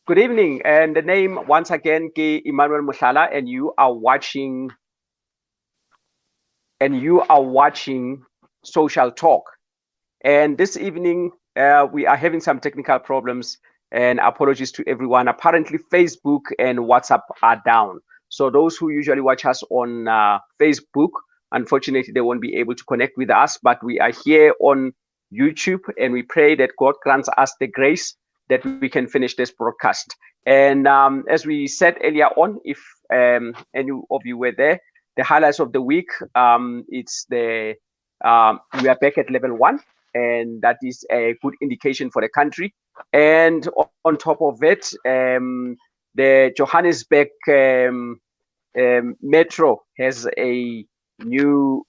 Good evening, and the name once again, K. Immanuel Mohlala, and you are watching Social Talk. And this evening, we are having some technical problems, and apologies to everyone. Apparently, Facebook and WhatsApp are down. So those who usually watch us on Facebook, unfortunately, they won't be able to connect with us, but we are here on YouTube, and we pray that God grants us the grace that we can finish this broadcast. And as we said earlier on, if any of you were there, the highlights of the week, it's the we are back at level 1, and that is a good indication for the country. And on top of it, the Johannesburg Metro has a new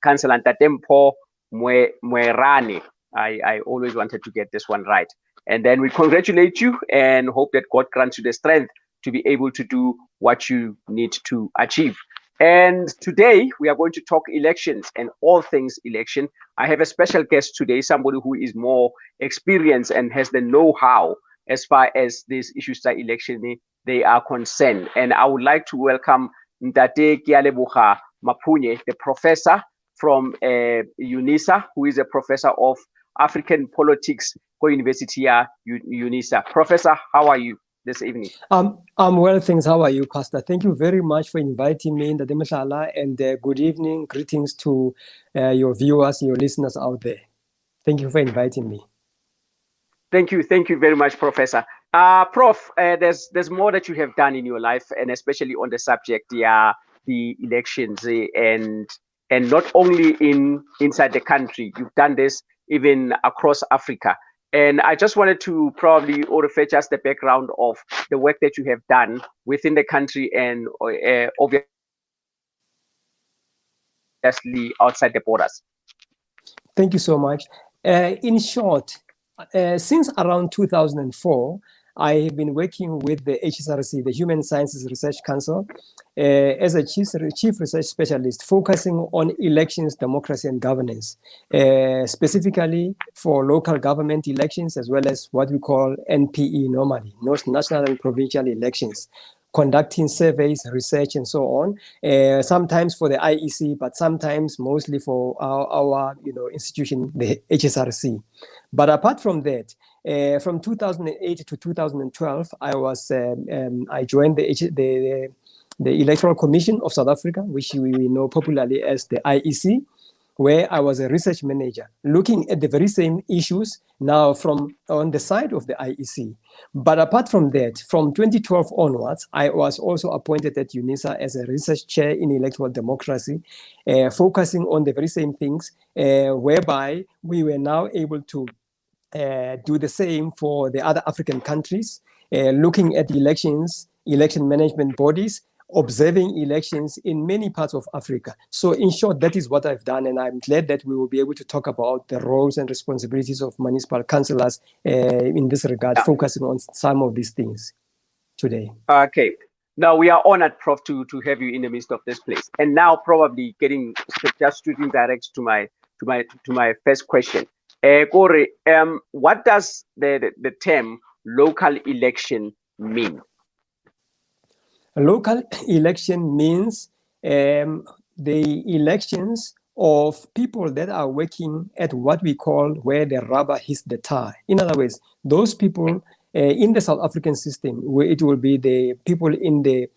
councillor, Tatempo Mwerane. I always wanted to get this one right. And then we congratulate you and hope that God grants you the strength to be able to do what you need to achieve. And today we are going to talk elections and all things election. I have a special guest today, somebody who is more experienced and has the know-how as far as these issues like election they are concerned. And I would like to welcome K.J Maphunye, the professor from UNISA, who is a professor of African politics for University UNISA. Professor, how are you this evening? I'm well, thanks. How are you, Pastor? Thank you very much for inviting me, K.J Maphunye, and good evening. Greetings to your viewers, your listeners out there. Thank you for inviting me. Thank you very much, Professor. Prof, there's more that you have done in your life, and especially on the subject, the elections, and not only inside the country. You've done this even across Africa. And I just wanted to probably fetch us the background of the work that you have done within the country and obviously outside the borders. Thank you so much. In short, since around 2004, I have been working with the HSRC, the Human Sciences Research Council, as a chief research specialist, focusing on elections, democracy, and governance, specifically for local government elections, as well as what we call NPE normally, national and provincial elections, conducting surveys, research, and so on, sometimes for the IEC, but sometimes mostly for our institution, the HSRC. But apart from that, from 2008 to 2012, I joined the Electoral Commission of South Africa, which we know popularly as the IEC, where I was a research manager, looking at the very same issues now from on the side of the IEC. But apart from that, from 2012 onwards, I was also appointed at UNISA as a research chair in electoral democracy, focusing on the very same things, whereby we were now able to do the same for the other African countries, looking at elections, election management bodies, observing elections in many parts of Africa. So in short, that is what I've done, and I'm glad that we will be able to talk about the roles and responsibilities of municipal councillors in this regard, focusing on some of these things today. Okay. Now we are honored, Prof, to have you in the midst of this place. And now probably just shooting direct to my first question. Kore, what does the term local election mean? A local election means the elections of people that are working at what we call where the rubber hits the tire. In other words, those people in the South African system, where it will be the people in the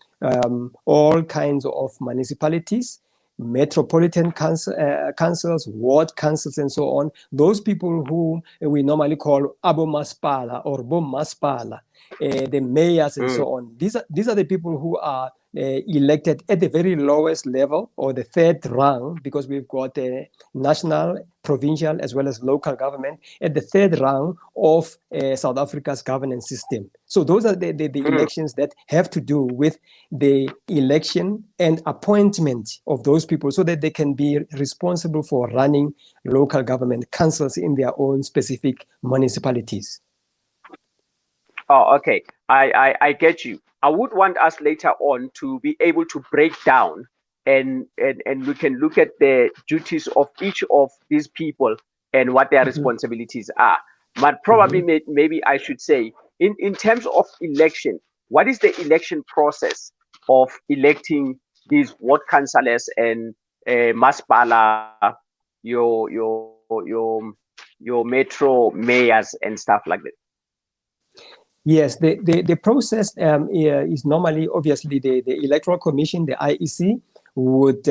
all kinds of municipalities, metropolitan councils, ward councils, and so on. Those people who we normally call abomasipala or bomasipala, the mayors and so on. These are the people who are elected at the very lowest level, or the third rung, because we've got a national, provincial, as well as local government at the third rung of South Africa's governance system. So those are the elections that have to do with the election and appointment of those people so that they can be responsible for running local government councils in their own specific municipalities. Oh, okay. I get you. I would want us later on to be able to break down and we can look at the duties of each of these people and what their responsibilities are. But probably maybe I should say, in terms of election, what is the election process of electing these ward councillors and masipala, your metro mayors and stuff like that? Yes, the process is normally, obviously, the Electoral Commission, the IEC, would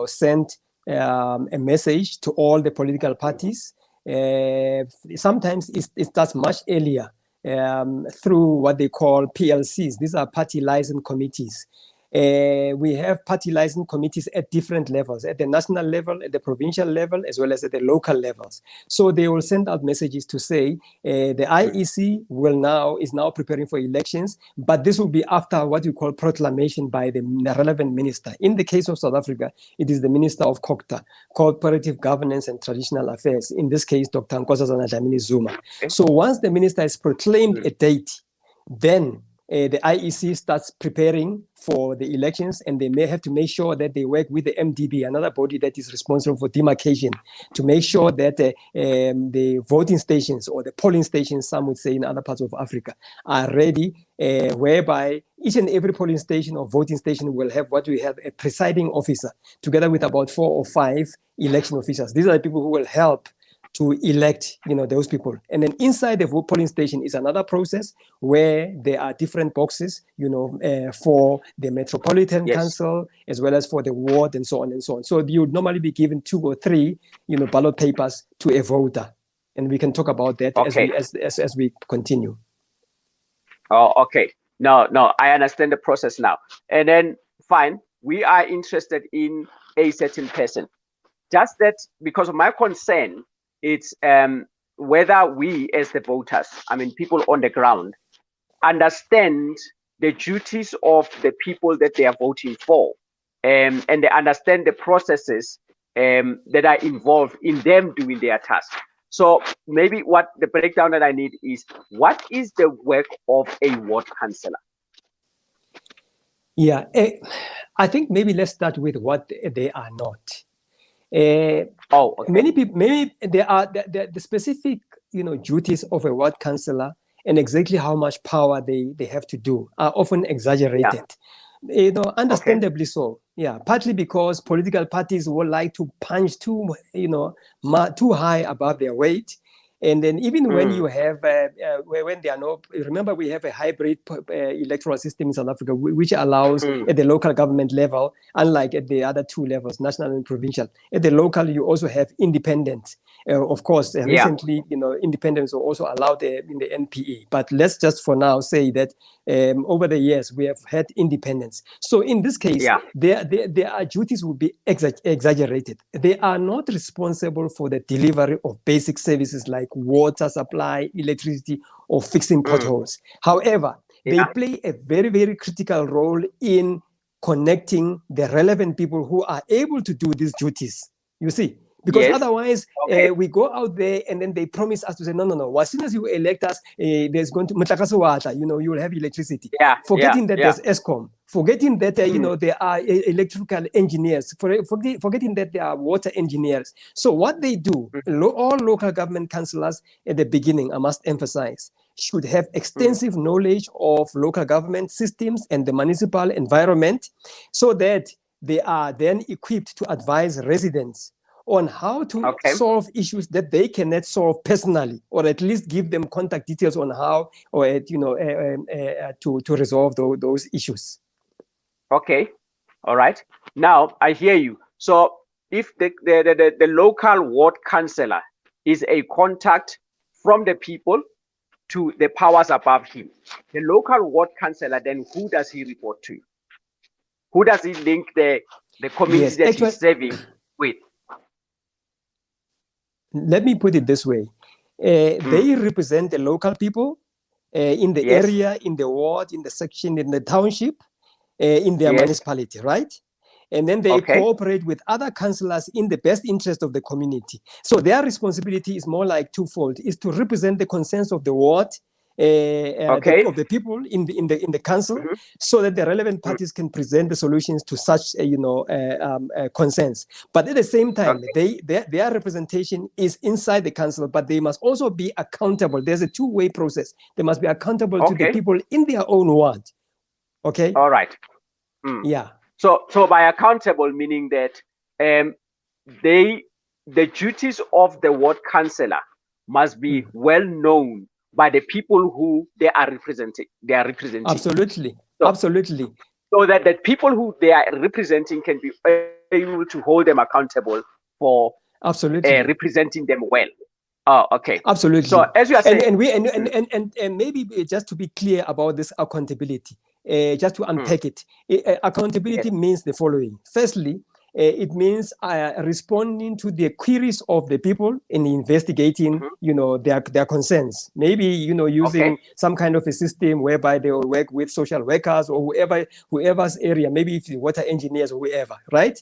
send a message to all the political parties. Sometimes it starts much earlier through what they call PLCs. These are party liaison committees. We have party liaison committees at different levels, at the national level, at the provincial level, as well as at the local levels. So they will send out messages to say the IEC is now preparing for elections, but this will be after what you call proclamation by the relevant minister. In the case of South Africa, it is the Minister of COGTA, Cooperative Governance and Traditional Affairs. In this case, Dr. Nkosazana Dlamini Zuma. So once the minister has proclaimed a date, then the IEC starts preparing for the elections, and they may have to make sure that they work with the MDB, another body that is responsible for demarcation, to make sure that the voting stations, or the polling stations, some would say in other parts of Africa, are ready, whereby each and every polling station or voting station will have what we have, a presiding officer, together with about 4 or 5 election officials. These are the people who will help to elect, those people. And then inside the polling station is another process where there are different boxes, for the Metropolitan Council, as well as for the ward, and so on and so on. So you would normally be given 2 or 3, ballot papers to a voter. And we can talk about that as we continue. Oh, okay. No, I understand the process now. And then, fine, we are interested in a certain person. Just that, because of my concern, it's whether we as the voters, people on the ground, understand the duties of the people that they are voting for, and they understand the processes that are involved in them doing their task. So maybe what the breakdown that I need is, what is the work of a ward councillor? Yeah, I think maybe let's start with what they are not. Many people, maybe there are the specific, duties of a ward councillor, and exactly how much power they have to do are often exaggerated. Understandably so. Yeah, partly because political parties would like to punch too high above their weight. And then even when you have, when there are no, remember we have a hybrid electoral system in South Africa, which allows at the local government level, unlike at the other 2 levels, national and provincial. At the local, you also have independent. Of course, recently, independents were also allowed in the NPE. But let's just for now say that over the years, we have had independence. So in this case, their duties will be exaggerated. They are not responsible for the delivery of basic services like water supply, electricity, or fixing potholes. However, they play a very, very critical role in connecting the relevant people who are able to do these duties. You see? Because otherwise, we go out there and then they promise us to say, no. As soon as you elect us, there's going to, you will have electricity. Forgetting that there's ESCOM. Forgetting that, there are electrical engineers. Forgetting that there are water engineers. So what they do, all local government councillors at the beginning, I must emphasize, should have extensive knowledge of local government systems and the municipal environment, so that they are then equipped to advise residents on how to solve issues that they cannot solve personally, or at least give them contact details on how, or to resolve those issues. Okay, all right. Now I hear you. So if the local ward councillor is a contact from the people to the powers above him, the local ward councillor, then who does he report to? Who does he link the community that he's serving with? Let me put it this way. They represent the local people in the area, in the ward, in the section, in the township, in their municipality, right? And then they cooperate with other councillors in the best interest of the community. So their responsibility is more like twofold, is to represent the concerns of the ward of the people in the council, so that the relevant parties can present the solutions to such concerns. But at the same time, their representation is inside the council, but they must also be accountable. There's a two-way process. They must be accountable to the people in their own ward. Okay. All right. Yeah. So by accountable, meaning that the duties of the ward councillor must be well known by the people who they are representing. Absolutely. So, absolutely. So that the people who they are representing can be able to hold them accountable for representing them well. Oh, okay. Absolutely. So as you are saying, and maybe just to be clear about this accountability, just to unpack it, accountability means the following. Firstly, it means responding to the queries of the people in investigating, their concerns. Maybe, using some kind of a system whereby they will work with social workers or whoever's area, maybe if the water engineers or whoever, right?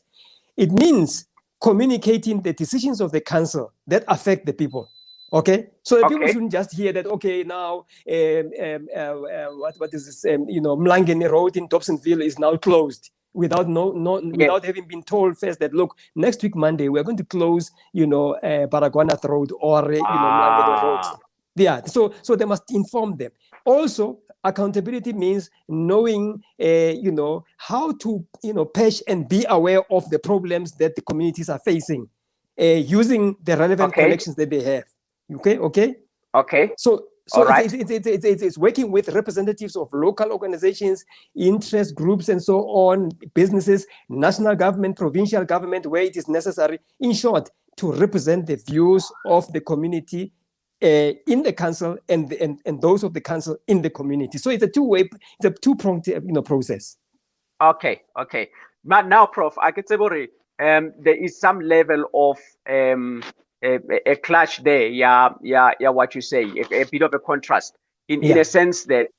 It means communicating the decisions of the council that affect the people. Okay, so the people shouldn't just hear that. Okay, now what is this? Mlangeni Road in Dobsonville is now closed without without having been told first that, look, next week Monday we're going to close Baragwanath Road or Mlangeni Road. Yeah, so they must inform them. Also, accountability means knowing how to patch and be aware of the problems that the communities are facing, using the relevant connections that they have. Okay. So it's working with representatives of local organizations, interest groups, and so on, businesses, national government, provincial government, where it is necessary. In short, to represent the views of the community in the council and those of the council in the community. So it's a two-way, it's a two-pronged process. Okay. But now, Prof, I can say there is some level of a clash there. Yeah. What you say, a bit of a contrast in a sense that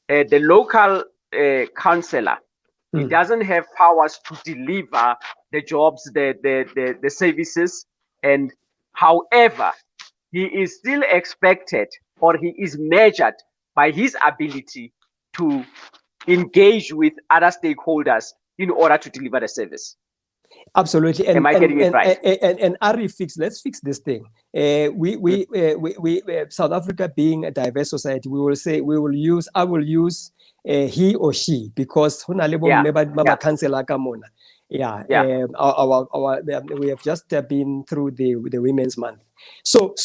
the local councillor, he doesn't have powers to deliver the jobs, the services, and however, he is still expected, or he is measured by his ability to engage with other stakeholders in order to deliver the service. Absolutely. Am I getting it right? And Ari, let's fix this thing. We South Africa being a diverse society, I will use he or she, because we have just been through the Women's Month. So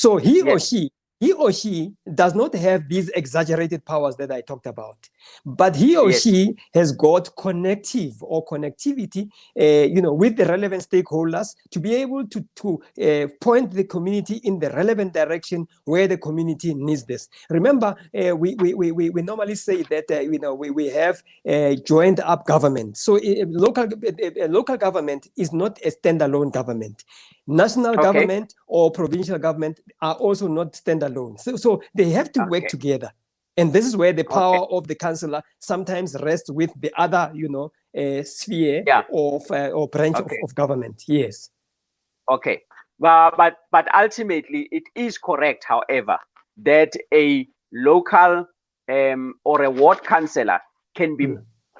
he or she does not have these exaggerated powers that I talked about, but he or she has got connectivity with the relevant stakeholders to be able to point the community in the relevant direction where the community needs this. Remember, we normally say that we have a joined up government. So local government is not a standalone government. National government or provincial government are also not standalone. So they have to work together. And this is where the power of the councillor sometimes rests with the other, sphere or branch of government. Yes. Okay. But ultimately, it is correct, however, that a local or a ward councillor can be,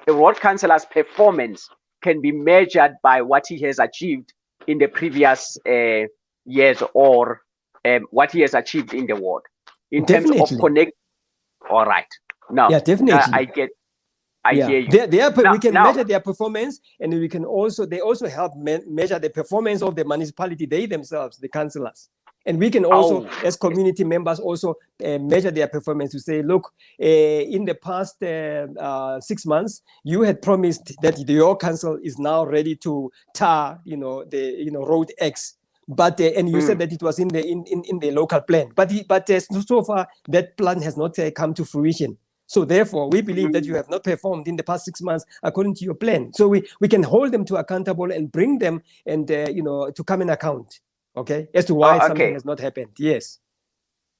a ward councillor's performance can be measured by what he has achieved in the previous years, or what he has achieved in the ward in terms of connect. All right. No. Yeah, definitely. I hear you. We can measure their performance, and we can also help measure the performance of the municipality, they themselves, the councillors. And we can also, as community members, also measure their performance to say, look, in the past 6 months, you had promised that your council is now ready to tar, road X. But and you said that it was in the local plan. But so far that plan has not come to fruition. So therefore, we believe that you have not performed in the past 6 months according to your plan. So we can hold them to accountable and bring them and to come in account. Okay, as to why something has not happened. Yes.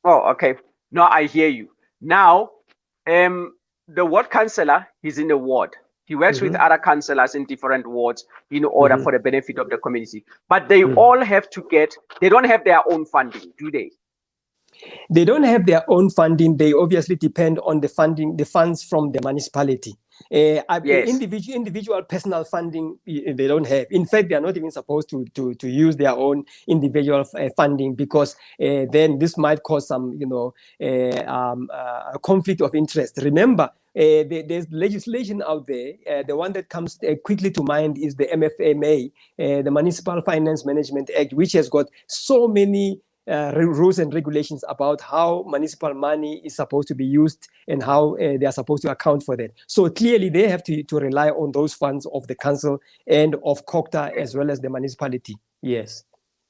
Oh, okay. No, I hear you. Now, the ward councillor is in the ward. He works with other councillors in different wards in order for the benefit of the community. But they all have to they don't have their own funding, do they? They don't have their own funding. They obviously depend on the funds from the municipality. Yes. Individual personal funding, they don't have. In fact, they are not even supposed to use their own individual funding, because then this might cause some, a conflict of interest. Remember, there's legislation out there. The one that comes quickly to mind is the MFMA, the Municipal Finance Management Act, which has got so many rules and regulations about how municipal money is supposed to be used and how they are supposed to account for that. So clearly they have to rely on those funds of the council and of COCTA as well as the municipality. Yes.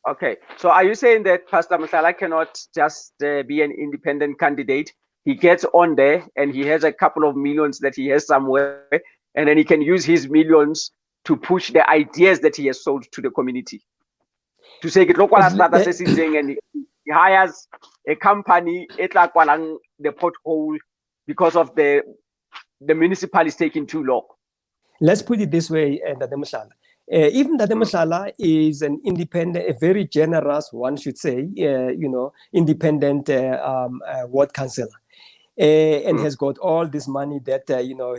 Okay. So are you saying that Pastor Mohlala cannot just be an independent candidate? He gets on there and he has a couple of millions that he has somewhere, and then he can use his millions to push the ideas that he has sold to the community. To say and he hires a company, the pothole, because of the municipal is taking too long. Let's put it this way, Dade Mohlala. Even Dade Mohlala is an independent, a very generous, one should say, independent ward councillor, and has got all this money that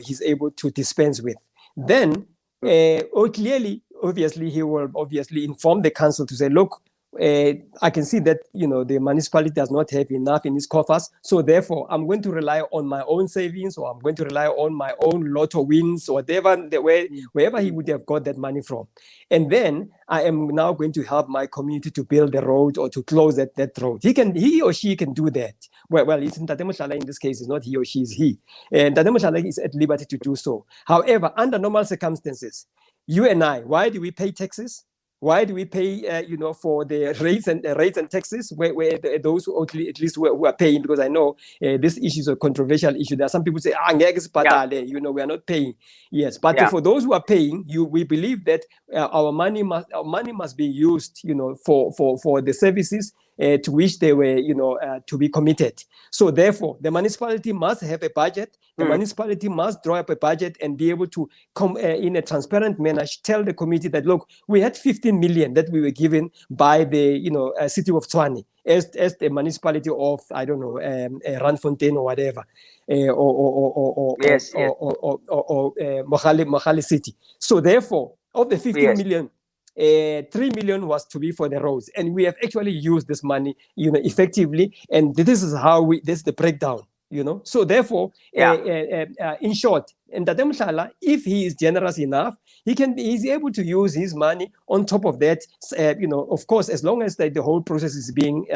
he's able to dispense with. Then, clearly, obviously, he will obviously inform the council to say, look, I can see that the municipality does not have enough in its coffers, so therefore I'm going to rely on my own savings, or I'm going to rely on my own lotto wins, or wherever he would have got that money from. And then I am now going to help my community to build the road or to close that road. He or she can do that. Well, it's Dade Mohlala in this case. It's not he or she, it's he. And Dade Mohlala is at liberty to do so. However, under normal circumstances, you and I, why do we pay taxes? Why do we pay, for the rates and taxes? Where those who at least who are paying? Because I know this issue is a controversial issue. There are some people say, we are not paying. Yes, but for those who are paying, we believe that our money must be used, for the services to which they were, to be committed. So therefore, the municipality must have a budget. The municipality must draw up a budget and be able to come in a transparent manner, tell the committee that, look, we had 15 million that we were given by the, city of Tshwane as the municipality of, I don't know, Randfontein or whatever, or Mohale City. So therefore, of the 15 million, 3 million was to be for the roads, and we have actually used this money, effectively. And this is how this is the breakdown, So therefore, in short, and Dade Mohlala, if he is generous enough, he's able to use his money on top of that, of course, as long as the whole process is being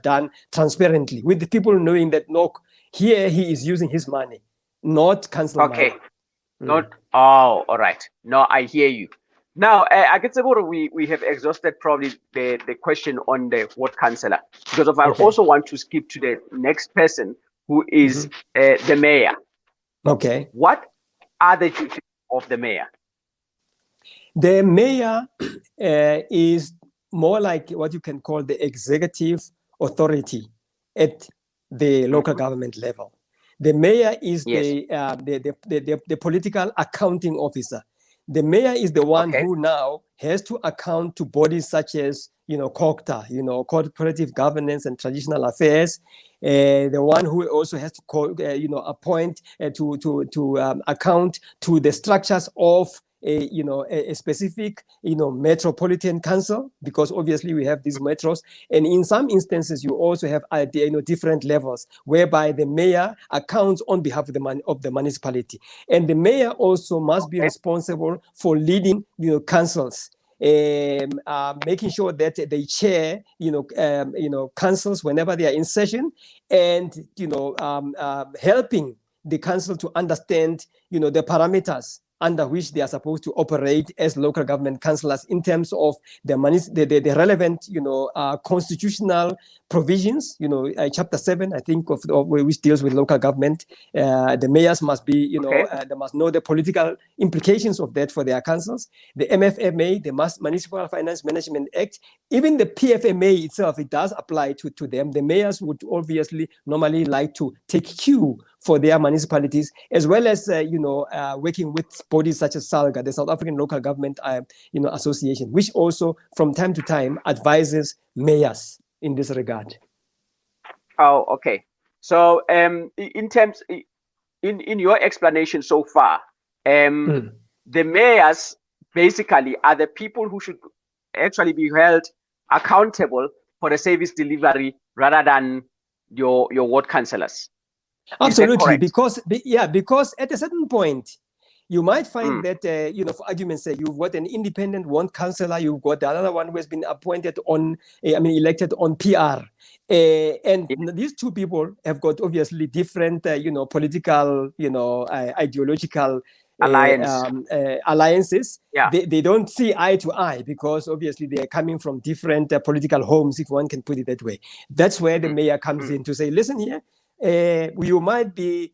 done transparently, with the people knowing that, look, here he is using his money, not council money. All right. No, I hear you. Now, I guess we have exhausted probably the question on the ward councillor, because I also want to skip to the next person, who is the mayor. Okay. What are the duties of the mayor? The mayor is more like what you can call the executive authority at the local government level. The mayor is the political accounting officer. The mayor is the one who now has to account to bodies such as, COCTA, Cooperative Governance and Traditional Affairs. The one who also has to, appoint to account to the structures of a specific, metropolitan council, because obviously we have these metros, and in some instances you also have, different levels whereby the mayor accounts on behalf of the municipality, and the mayor also must be responsible for leading, councils. Making sure that they chair, councils whenever they are in session, and helping the council to understand, the parameters under which they are supposed to operate as local government councillors in terms of the relevant, constitutional provisions. Chapter 7, I think, of which deals with local government. The mayors must be, they must know the political implications of that for their councils. The MFMA, the Municipal Finance Management Act, even the PFMA itself, it does apply to them. The mayors would obviously normally like to take cue for their municipalities, as well as working with bodies such as SALGA, the South African Local Government Association, which also from time to time advises mayors in this regard. Oh, okay. So, in terms, in your explanation so far, Mm. the mayors basically are the people who should actually be held accountable for the service delivery rather than your ward councillors. Is that Absolutely, correct? because at a certain point, you might find Mm. that for argument's sake, you've got an independent one councillor, you've got another one who has been appointed on, elected on PR, and Yeah. these two people have got obviously different, political, ideological Alliance. alliances. Yeah. They don't see eye to eye because obviously they are coming from different political homes, if one can put it that way. That's where the Mm. mayor comes in to say, listen here, you might be,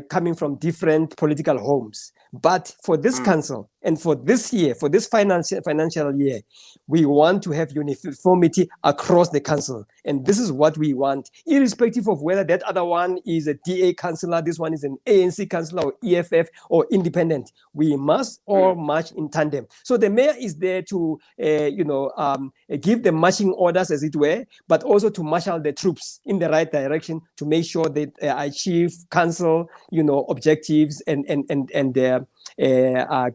coming from different political homes, but for this Mm. council and for this year, for this financial year, we want to have uniformity across the council, and this is what we want, irrespective of whether that other one is a DA councillor, this one is an ANC councillor, or EFF, or independent. We must all march in tandem. So the mayor is there to, give the marching orders, as it were, but also to marshal the troops in the right direction to make sure they achieve council, objectives and their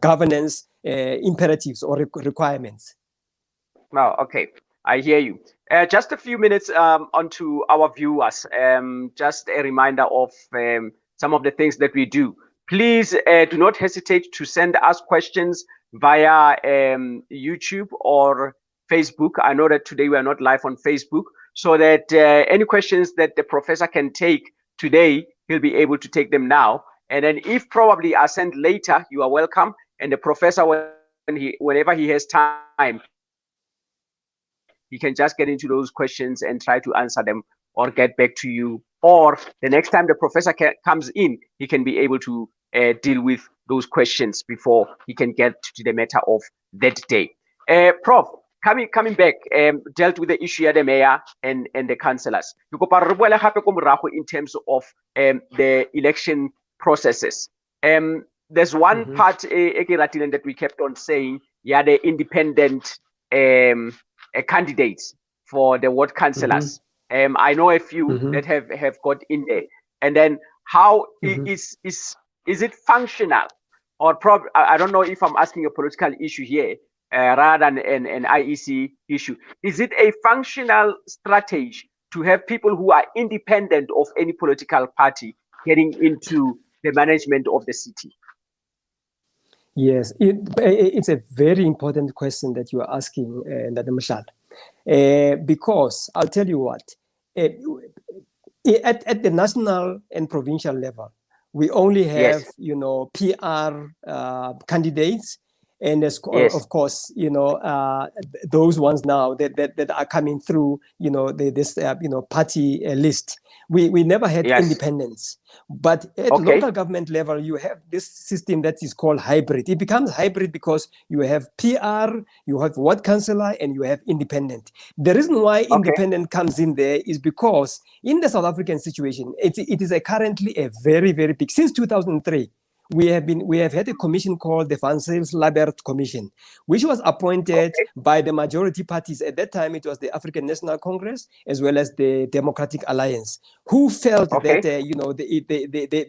governance imperatives or requirements. Oh, okay. I hear you. Just a few minutes onto our viewers. Just a reminder of some of the things that we do. Please do not hesitate to send us questions via YouTube or Facebook. I know that today we are not live on Facebook, so that any questions that the professor can take today, he'll be able to take them now. And then if probably are sent later, you are welcome. And the professor, whenever he has time, he can just get into those questions and try to answer them or get back to you. Or the next time the professor comes in, he can be able to deal with those questions before he can get to the matter of that day. Prof, coming back, dealt with the issue of the mayor and the councillors. In terms of the election processes. There's one part that we kept on saying, yeah, the independent candidates for the ward councillors. I know a few that have got in there. And then how is it functional? Or I don't know if I'm asking a political issue here rather than an IEC issue. Is it a functional strategy to have people who are independent of any political party getting into the management of the city? Yes, it's a very important question that you are asking, Dr. Mohlala, because I'll tell you what, at the national and provincial level, we only have, Yes. PR candidates, and Yes. of course, those ones now that are coming through, this party list. We never had Yes. independence, but at local government level, you have this system that is called hybrid. It becomes hybrid because you have PR, you have ward councillor, and you have independent. The reason why independent comes in there is because in the South African situation, it is currently a very, very big, since 2003, we have had a commission called the Van Zyls-Labert Commission, which was appointed by the majority parties. At that time, it was the African National Congress as well as the Democratic Alliance, who felt that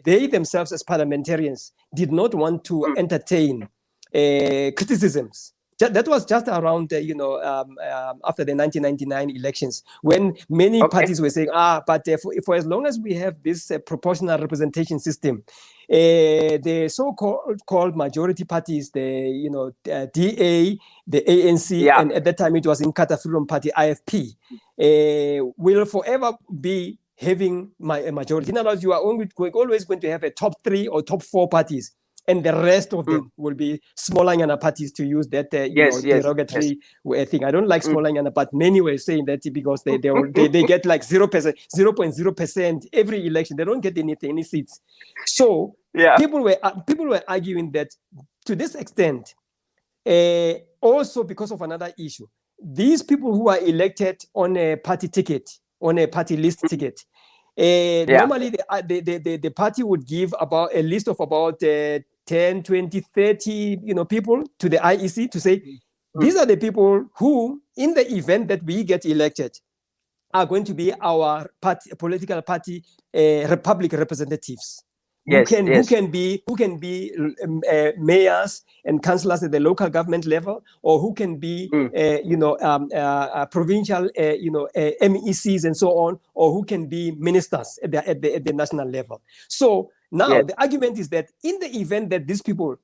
they themselves as parliamentarians did not want to entertain criticisms. That was just around, after the 1999 elections, when many parties were saying, but for as long as we have this proportional representation system, the so-called majority parties, the DA, the ANC, and at that time it was Inkatha Freedom Party, IFP, will forever be having a majority. In other words, you are always going to have a top 3 or top 4 parties, and the rest of them will be smaller Nyana parties, to use that derogatory thing. I don't like smaller Nyana, but many were saying that because they get like 0.0% every election. They don't get any seats. So people were arguing that to this extent, also because of another issue, these people who are elected on a party ticket, on a party list ticket, normally the party would give about a list of about 10, 20, 30 people to the IEC to say, these are the people who, in the event that we get elected, are going to be our political party republic representatives. Yes, who can be mayors and councillors at the local government level, or who can be provincial MECs and so on, or who can be ministers at the national level. So now the argument is that in the event that these people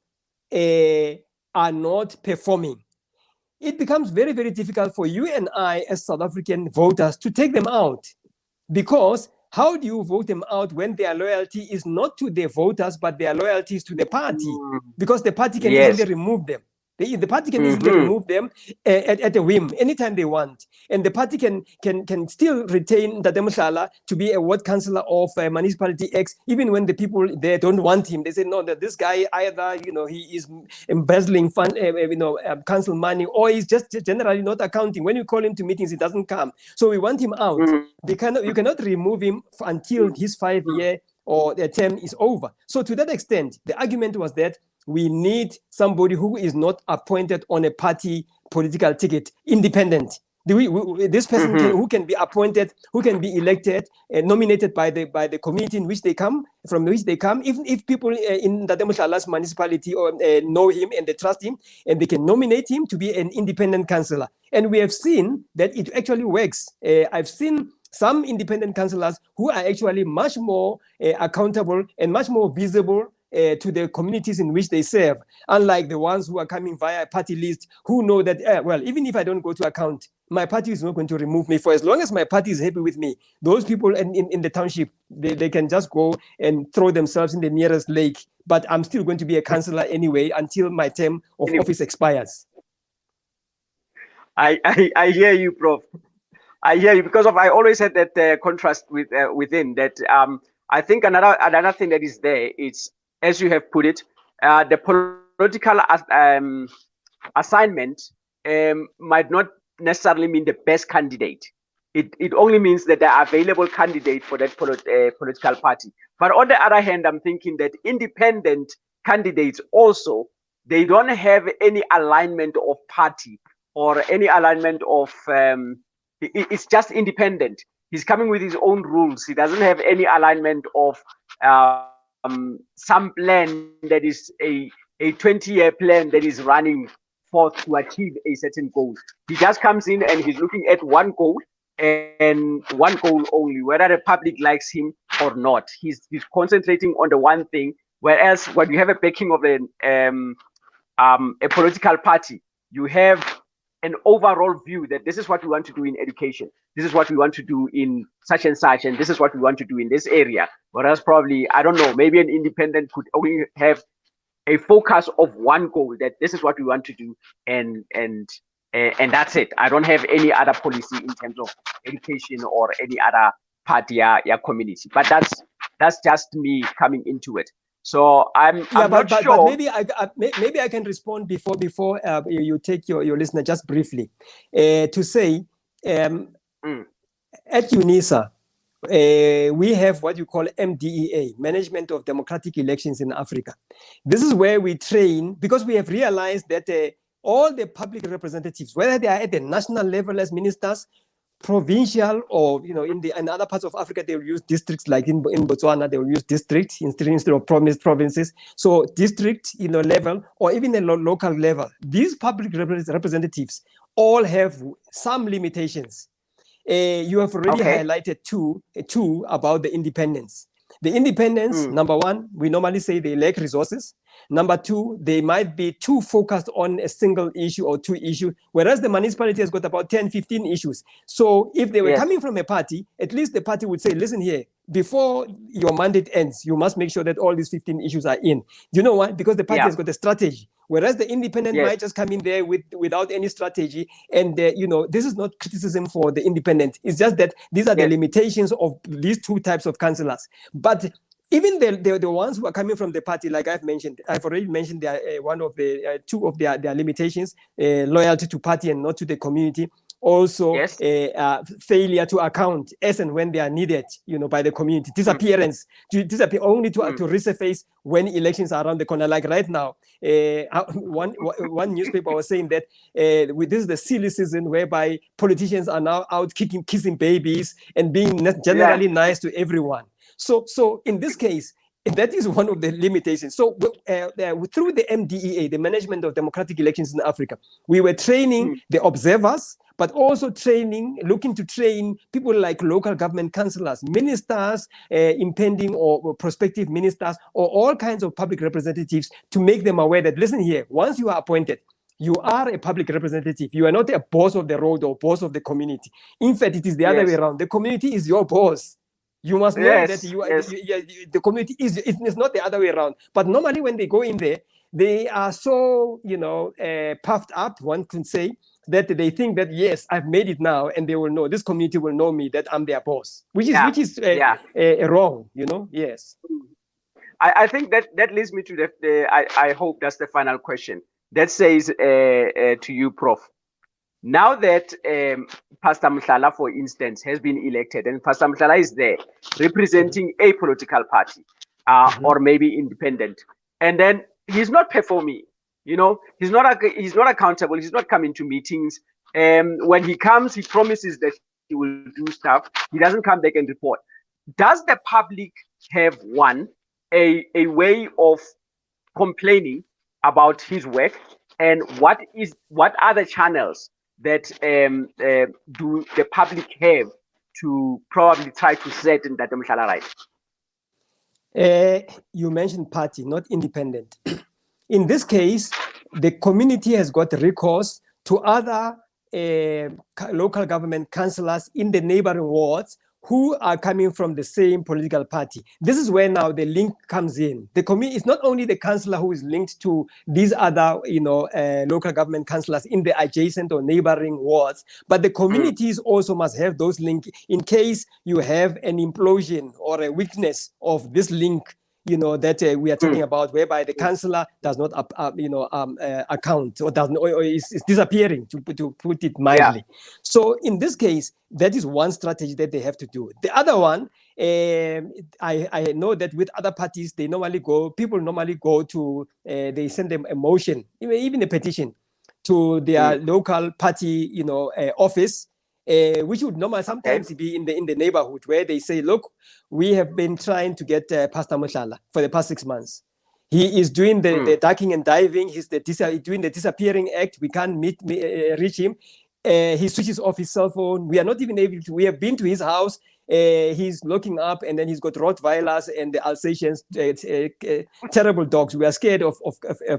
are not performing, it becomes very, very difficult for you and I as South African voters to take them out, because how do you vote them out when their loyalty is not to the voters, but their loyalty is to the party? Because the party can easily remove them. The party can easily remove them at a whim, anytime they want. And the party can still retain K.J Maphunye to be a ward councillor of municipality X, even when the people there don't want him. They say, no, that this guy either, he is embezzling fund, council money, or he's just generally not accounting. When you call him to meetings, he doesn't come. So we want him out. You cannot remove him until his 5-year or their term is over. So to that extent, the argument was that we need somebody who is not appointed on a party political ticket, independent. This person who can be appointed, who can be elected, nominated by the community in which they come, from which they come. Even if people in K.J Maphunye's municipality or know him and they trust him, and they can nominate him to be an independent councillor. And we have seen that it actually works. I've seen some independent councillors who are actually much more accountable and much more visible to the communities in which they serve, unlike the ones who are coming via a party list, who know that, well, even if I don't go to account, my party is not going to remove me. For as long as my party is happy with me, those people in the township, they can just go and throw themselves in the nearest lake, but I'm still going to be a councillor anyway until my term of office expires. I hear you, Prof. I hear you, because I always had that contrast within that. I think another thing that is there, it's, as you have put it, the political assignment might not necessarily mean the best candidate. It only means that there are available candidates for that political party. But on the other hand, I'm thinking that independent candidates also, they don't have any alignment of party or any alignment of, it's just independent. He's coming with his own rules. He doesn't have any alignment of some plan that is a 20-year plan that is running forth to achieve a certain goal. He just comes in and he's looking at one goal and one goal only, whether the public likes him or not. He's concentrating on the one thing. Whereas when you have a backing of a political party, you have an overall view that this is what we want to do in education, this is what we want to do in such and such, and this is what we want to do in this area. Whereas probably, I don't know, maybe an independent could only have a focus of one goal, that this is what we want to do, and that's it. I don't have any other policy in terms of education or any other party or community. But that's just me coming into it. So I'm not sure. But maybe I can respond before you take your listener just briefly to say at UNISA we have what you call MDEA, Management of Democratic Elections in Africa. This is where we train, because we have realized that all the public representatives, whether they are at the national level as ministers, provincial, or in other parts of Africa, they will use districts. Like in Botswana, they will use districts instead of provinces. So district level, or even a local level, these public representatives all have some limitations. You have already highlighted two about the independence. The independence, number one, we normally say they lack resources. Number two, they might be too focused on a single issue or two issues, whereas the municipality has got about 10, 15 issues. So if they were coming from a party, at least the party would say, listen here, before your mandate ends, you must make sure that all these 15 issues are in. You know why? Because the party has got a strategy. Whereas the independent might just come in there without any strategy. And, this is not criticism for the independent. It's just that these are the limitations of these two types of councillors. But even the ones who are coming from the party, like I've already mentioned, one of the two of their limitations, loyalty to party and not to the community. also Yes. failure to account as and when they are needed, by the community. Disappearance, to disappear only to resurface when elections are around the corner. Like right now, one newspaper was saying that this is the silly season whereby politicians are now out kissing babies and being generally nice to everyone. So in this case, that is one of the limitations. So through the MDEA, the Management of Democratic Elections in Africa, we were training the observers, but also looking to train people like local government councillors, ministers, impending or prospective ministers, or all kinds of public representatives, to make them aware that, listen here, once you are appointed, you are a public representative. You are not a boss of the road or boss of the community. In fact, it is the other way around. The community is your boss. You must know that the community it's not the other way around. But normally when they go in there, they are so, puffed up, one can say, that they think that, yes, I've made it now, and they will know, this community will know me, that I'm their boss, which is wrong, yes. I think that leads me to I hope that's the final question. That says to you, Prof. Now that Pastor Mohlala, for instance, has been elected, and Pastor Mohlala is there representing a political party, or maybe independent, and then he's not performing. He's not accountable. He's not coming to meetings. When he comes, he promises that he will do stuff. He doesn't come back and report. Does the public have a way of complaining about his work, and what are the channels that do the public have to probably try to set in that Mohlala right? You mentioned party, not independent. In this case, the community has got recourse to other local government councillors in the neighboring wards who are coming from the same political party. This is where now the link comes in. The community is not only the councillor who is linked to these other, local government councillors in the adjacent or neighboring wards, but the communities also must have those links in case you have an implosion or a weakness of this link, that we are talking about, whereby the councillor does not, account or doesn't, or is disappearing, to put it mildly. So in this case, that is one strategy that they have to do. The other one, I know that with other parties, people normally go to, they send them a motion, even a petition, to their local party, office, which would normally sometimes be in the neighborhood, where they say, look, we have been trying to get Pastor Mohlala for the past 6 months. He is doing the ducking and diving. He's doing the disappearing act. We can't reach him. He switches off his cell phone. We are not even able to. We have been to his house. He's looking up, and then he's got Rottweilers and the Alsatians, terrible dogs. We are scared of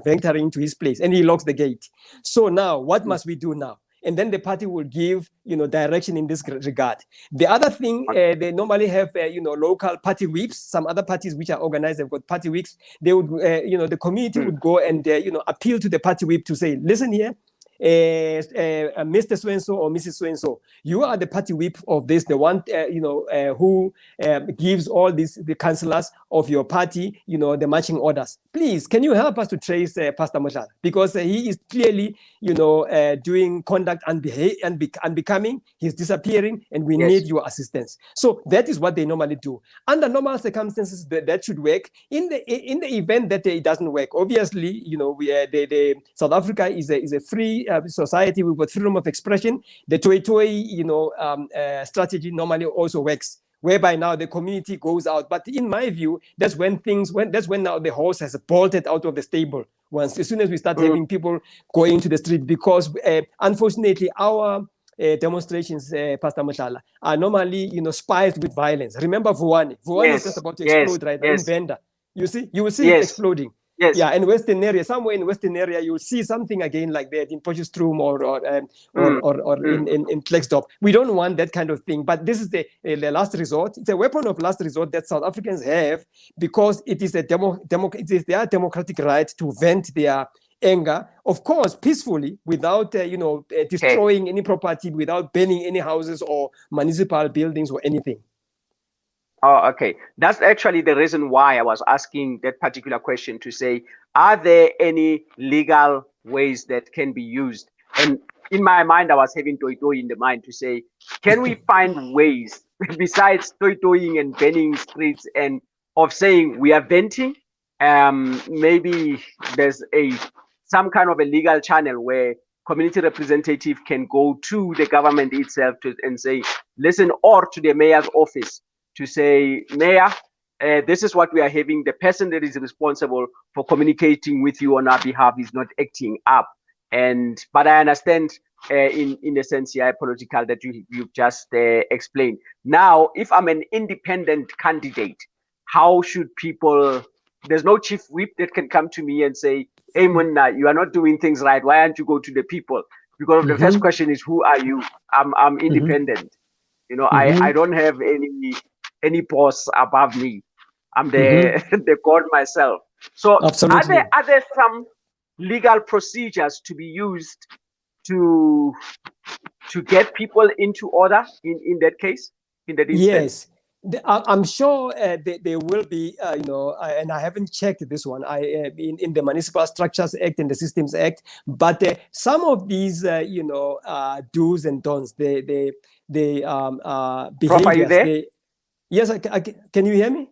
entering into his place, and he locks the gate. So now, what must we do now? And then the party will give, direction in this regard. The other thing, they normally have, local party whips. Some other parties which are organized, they've got party whips. They would, the community would go and, appeal to the party whip to say, listen here, Mr. So-and-so or Mrs. So-and-so, you are the party whip of this, the one, who gives all the councillors of your party, the marching orders. Please, can you help us to trace Pastor Mohlala? Because he is clearly, doing conduct unbecoming. He's disappearing, and we need your assistance. So that is what they normally do. Under normal circumstances, that should work. In the event that it doesn't work, obviously, South Africa is a free society. We've got freedom of expression. The toy strategy normally also works, whereby now the community goes out. But in my view, that's when now the horse has bolted out of the stable. As soon as we start having people going to the street, because unfortunately our demonstrations, Pastor Mohlala, are normally spiced with violence. Remember Vuane is just about to explode right now in Venda. You will see it exploding. Yes. Yeah, in Western area, somewhere in Western area, you'll see something again like that in Potchefstroom or in Klerksdorp. We don't want that kind of thing, but this is the last resort. It's a weapon of last resort that South Africans have, because it is it is their democratic right to vent their anger, of course, peacefully, without destroying any property, without burning any houses or municipal buildings or anything. Oh, okay. That's actually the reason why I was asking that particular question, to say, are there any legal ways that can be used? And in my mind, I was having toi in the mind to say, can we find ways besides toing and banning streets and of saying we are venting? Maybe there's some kind of a legal channel where community representative can go to the government itself and say, listen, or to the mayor's office to say, Mayor, this is what we are having. The person that is responsible for communicating with you on our behalf is not acting up. But I understand in the sense here political that you've just explained. Now, if I'm an independent candidate, how should people? There's no chief whip that can come to me and say, "Hey, Munna, you are not doing things right. Why aren't you go to the people?" Because the first question is, "Who are you?" I'm independent. You know, I don't have any boss above me. I'm the the god myself. So Absolutely. are there some legal procedures to be used to get people into order in that case, in that instance? Yes, I'm sure there will be, and I haven't checked this one. In the Municipal Structures Act and the Systems Act, but some of these, do's and don'ts, the behaviors. Prof, are you there? Yes, can you hear me?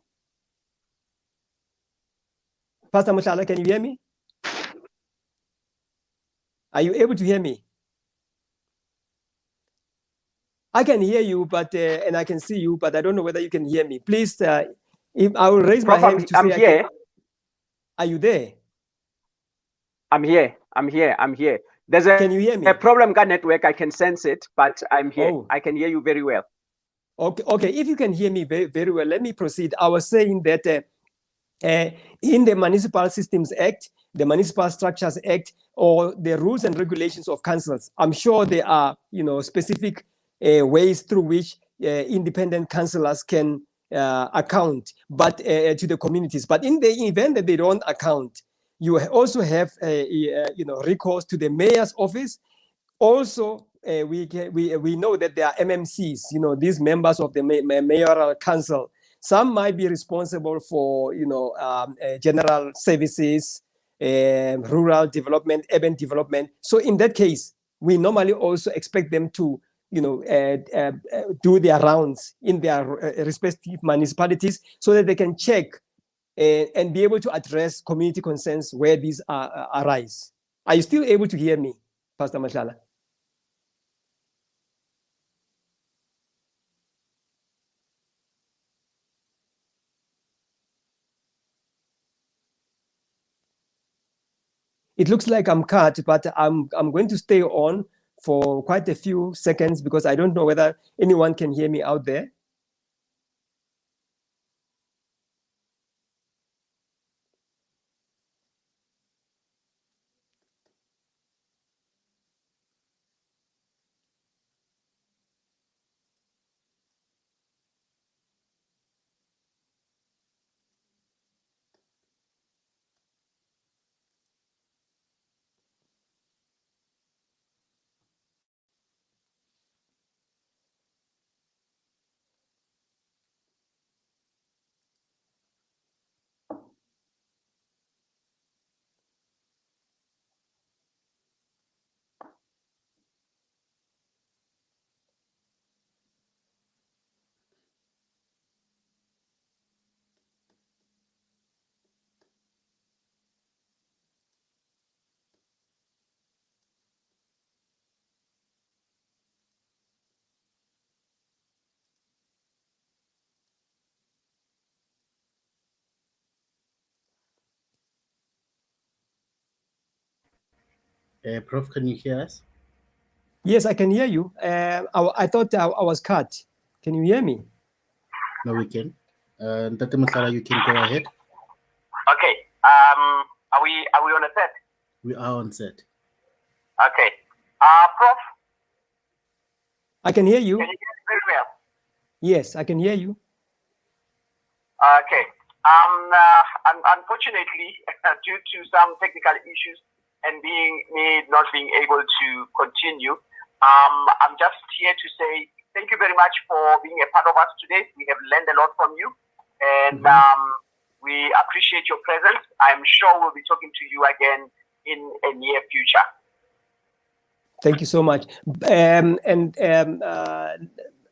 Pastor Mohlala, can you hear me? Are you able to hear me? I can hear you, but and I can see you, but I don't know whether you can hear me. Please, if I will raise Prof, my hand to I'm say, here. Are you there? I'm here. There's Can you hear me? a problem with network. I can sense it, but I'm here. Oh. I can hear you very well. Okay. If you can hear me very, very well, let me proceed. I was saying that in the Municipal Systems Act, the Municipal Structures Act, or the rules and regulations of councils, I'm sure there are, specific ways through which independent councillors can account, but to the communities. But in the event that they don't account, you also have, recourse to the mayor's office. Also, we know that there are MMCs, these members of the mayoral council. Some might be responsible for, general services, rural development, urban development. So in that case, we normally also expect them to, do their rounds in their respective municipalities so that they can check and be able to address community concerns where these arise. Are you still able to hear me, Pastor Mohlala? It looks like I'm cut, but I'm going to stay on for quite a few seconds because I don't know whether anyone can hear me out there. Prof, can you hear us? Yes, I can hear you. I thought I was cut. Can you hear me? No, we can. Dr. Mohlala, you can go ahead. Okay. Are we on a set? We are on set. Okay. Prof, I can hear you. can you hear me very well? Yes, I can hear you. Okay. Unfortunately, due to some technical issues and not being able to continue, I'm just here to say thank you very much for being a part of us today. We have learned a lot from you, and we appreciate your presence. I'm sure we'll be talking to you again in a near future. Thank you so much.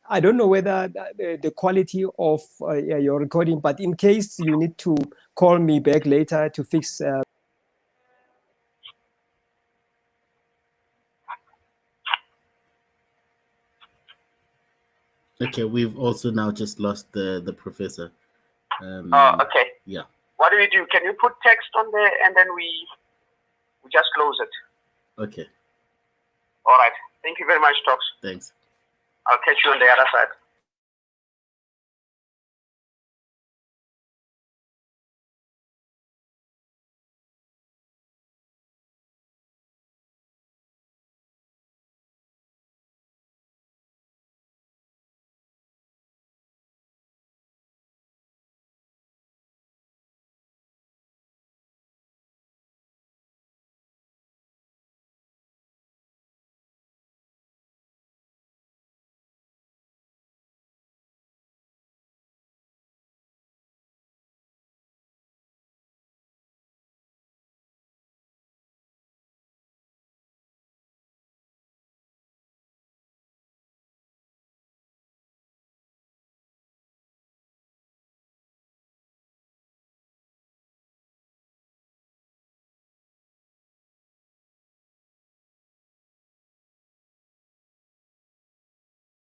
I don't know whether the quality of your recording, but in case you need to call me back later to fix. Okay, we've also now just lost the professor. Okay. Yeah. What do we do? Can you put text on there and then we just close it? Okay. All right. Thank you very much, Tox. Thanks. I'll catch you on the other side.